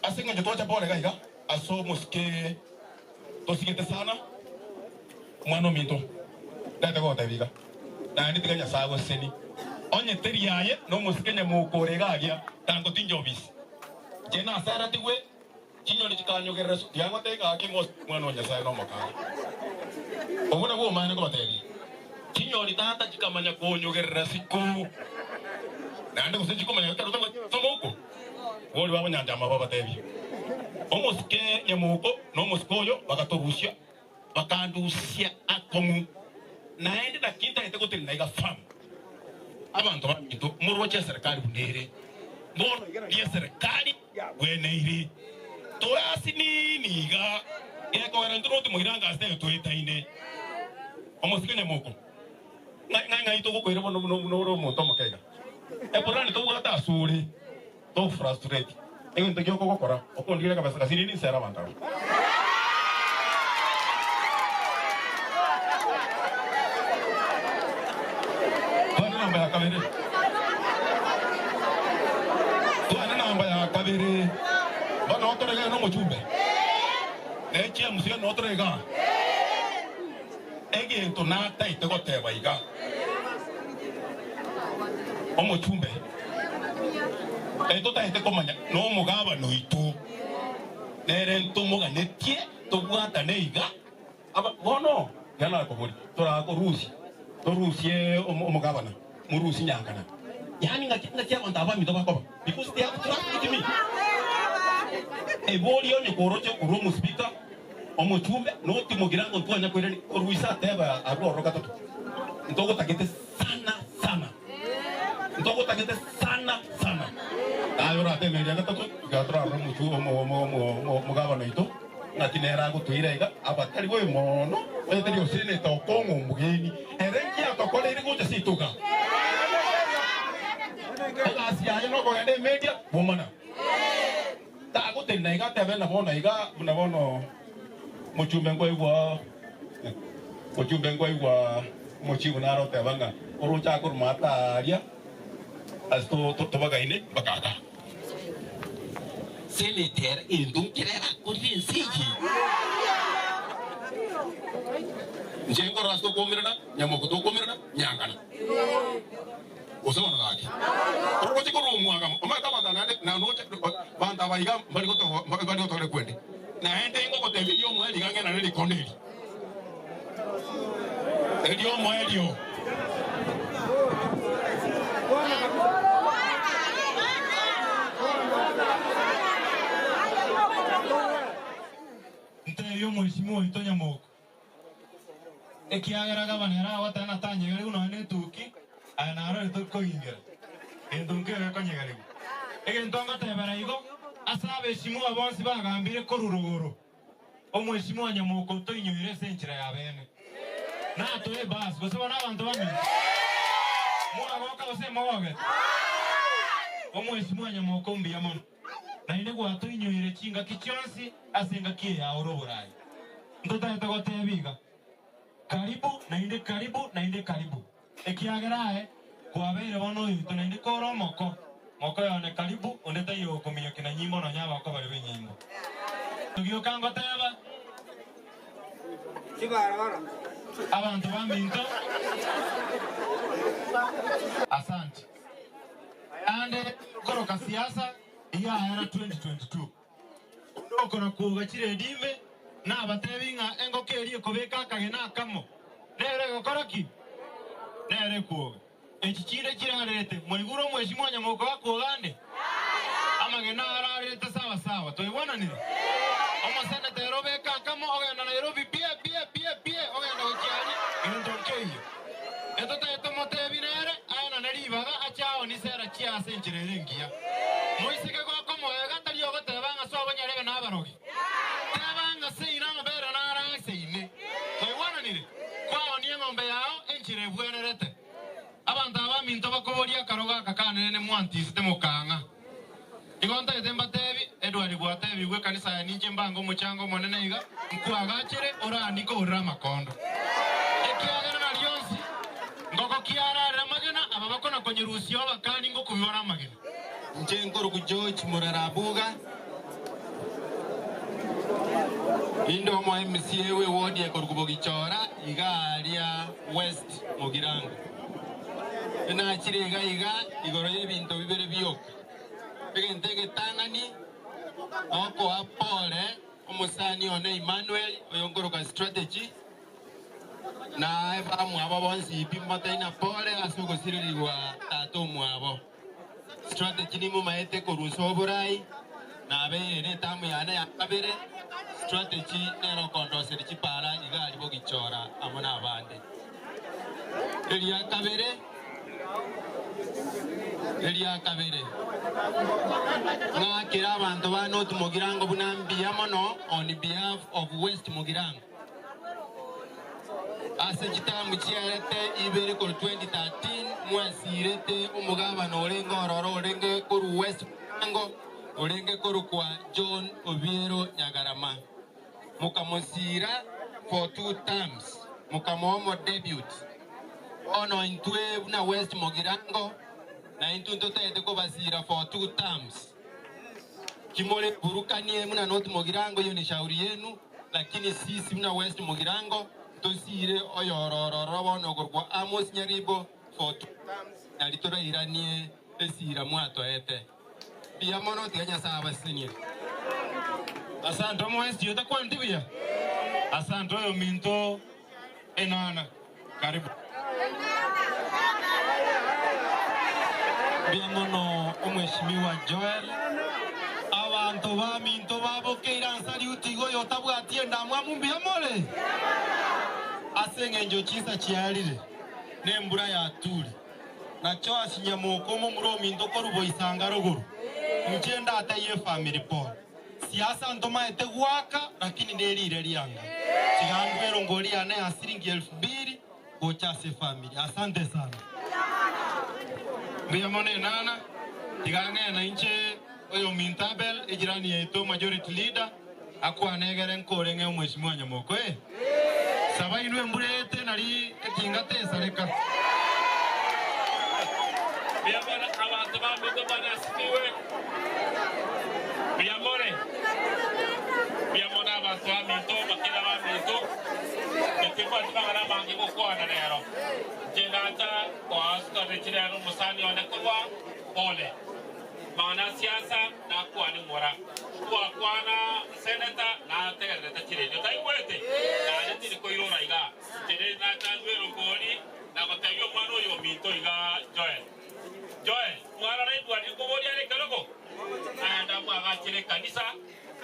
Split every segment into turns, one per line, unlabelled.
asinga njotocha pole gaiga aso muske tosigete sana mwana minto data gota biga na ndi tiganya sago seni onye teriaye no muske nya mukoregagia tango tinjobis jena sara tigwe kinyo ni chikanyo gereso yango tega kimo mwana onya sa no makara obuna go mana ko tegi kinyo ni tata chikamanya konyo gereso ku na ndo kusichi komanya taro tomoko woli wabo nyanja mababa tebi omuske nyamuko no muskoyo bakatorusia bakandusia akomu naende dakinta ite gutiri naiga fam abantu babito murwo cha serikali bunere moro ya serikali weneire torasi nini ga eko era ntuno timugiranga ase tuitaine omuske nyamuko ngai to ko ire bono no muntu mukega epurani to gata suri to frustrate ego ntegyo ko gukora okondire kabisa kasiri ni sera bantaro tuana namba ya kabiri bana otorega no mochumbe eche musika no otorega ege to na taite goteba iga omochumbe eto taite komanya no mugaba no itu nere ntomoga netie to bwata neiga aba bono yana ko buri tora ko rusie omugabana murusi nyangana yani ngatia ontaba mi to bakoba because they have trust with me e boli onye koroche urumu speaker omochumbe no timogirango ntwanya kwere oruisa teba aro rokatoto ntoko takete sana ntoko takete sana ayora te media gatoto gatra ro muchu mugabana ito natinera gutuirega abatari boy mono eteri osine to kongo mugeni erenki atokole iri gucha situka asi ayo no ko ende media bomana ta gutenda iga tebe na bona iga na bono muchumbe ngwa muchibu naro tebanga orucha kurmata aria asto to bagaine bakaga senator indum kirera kurinsihi jengo rasto komirana nyamoko to komirana nyangana osona gaki oroje ko rumwaga omaka badana na noche banda baiga bali to rekwende na ende ngo kotebilio mwali gange na neli kondeli elio mwelio nteyo mheshimiwa itonya moko ekiagera gabanera watana tanyegere uno ne tuki anaro to ingira endungere konyegere egentonga tebera igo asabe mheshimiwa bonsi bagambire koruruguru omheshimiwa nyamoko to inyuire senchira ya bene na to e bas gosebona abantu bami mwana boka osema woge omheshimiwa nyamoko mbi yamono na ine gwa to inyuire chinga kichonsi asenga kie ya oroborai ndota etagotebiga karibu ekiagerae kwa bere bono yuto na ndikoro moko yone karibu ondeta yo komiyo kina nyimbo no nyaba ko bari benyimbo tugio kango teba chigara abantu baminto asante ande koroka siasa ya era 2022 okona kuga chire dime na abatebinga engo kerie kobeka kagena kamo nere gokoraki nere kuga echichire chirarete mwaiguro mheshimiwa nyamoko akugande amagena ararete sawa toibona nire omasana terobeka kamo ogenda Nairobi pie ogenda gokiani ndonkeyo eto motebinere ayana neribaga achao ni sera chia senchirerengia moisike kwa komo gatari ogotebanga so abanyarebe nabarogi tebanga seina ngobera nara seine toibona nire kwao ni ngombe yao enchire bwenerete abantu abaminto bakoboria karoga kakanene mwanti sitemokanga igonta etemba tebi Edward Bwatebi gwe kanisa ya ninje mbango muchango monene iga nkwagachire orani ko rama kondo ekiagana na lyonsi ngoko kiara ramagena ababakona konyerusio bakani ngo kubibona magena nje ngoro ku George Murarabuga
Indo mo MCA we ward ya Korukubogichora igalia West Mugirango. Ena chirega igoro y'ebintu bibere byoka. Begentege tangani oko apole omusani one Emmanuel oyongoroka strategy na eva mwabo bonsi bimata ina pole asuko siririrwa tato mwabo. Strategy ni mumaete koruso burai na abere tamu yana yakabere strategy nero kondo serichi para igali bogichora amona abande. Elia kabere nga kira abantu ba North Mugirango bunambiya mono on behalf of West Mugirango. Ase kitamu chiarete ibere ko 2013 mwasirete umugabano orengo ororo orenge koru West Mugirango orenge koru kwa John Obiero Nyagarama. Mukamosira for 2 terms. Mukamomo debut. Ono intwe una West Mugirango na intunto tete ko basira for 2 terms. Kimole burukanie muna North Mugirango hiyo ni shauri yenu, lakini sisi muna West Mugirango tosire oyorororo bono kwa Amos Nyaribo for 2 terms na litora iranie esira mwato ete. Pia mono tiganya saba sinye. Asanto West yote kwa ndivya. Asanto yo minto enana. Karibu. Biamono omweshimiwa Joel abantu ba minto babo keiransa liutigo yotabwa atienda mwamu biamole asengenjo chisa chialire nembura ya tuli na cho asinyamoko mu muro minto korubo isanga rogoro mchenda ataye family pole siasa ntoma ete gwaka lakini ndelire lianga chigambero ngoli ane asiringi 2000 gocha se family. Asante sana Biamone nana tiganga na inche oyo mintabel ejirani yetu majority leader akwa negere nkorenge umweshimiwa Nyamoko saba inwe mburete nari ekingate sareka Biamone abantu bamito banasiwe Biamone abantu bamito bakira bamito ekipa tibagara bangi gukwana rero jenata kwa storetira musani onekwa pole mana siasa na kwani mora kwa kwana senator na tegereta chirene taiwete na netiri ko irora iga chire na tanwero ngoni na kotayo mano yo mito iga Joel mwana rai bwani ko bori ale kaloko anda mwa chire kanisa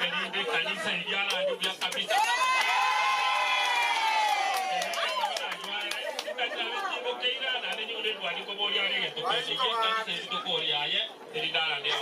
elinde kanisa iliana ndio kabisa Keira na ni ule bwani ko bori ale to ko kanisa ito ko ri aye elidala ndio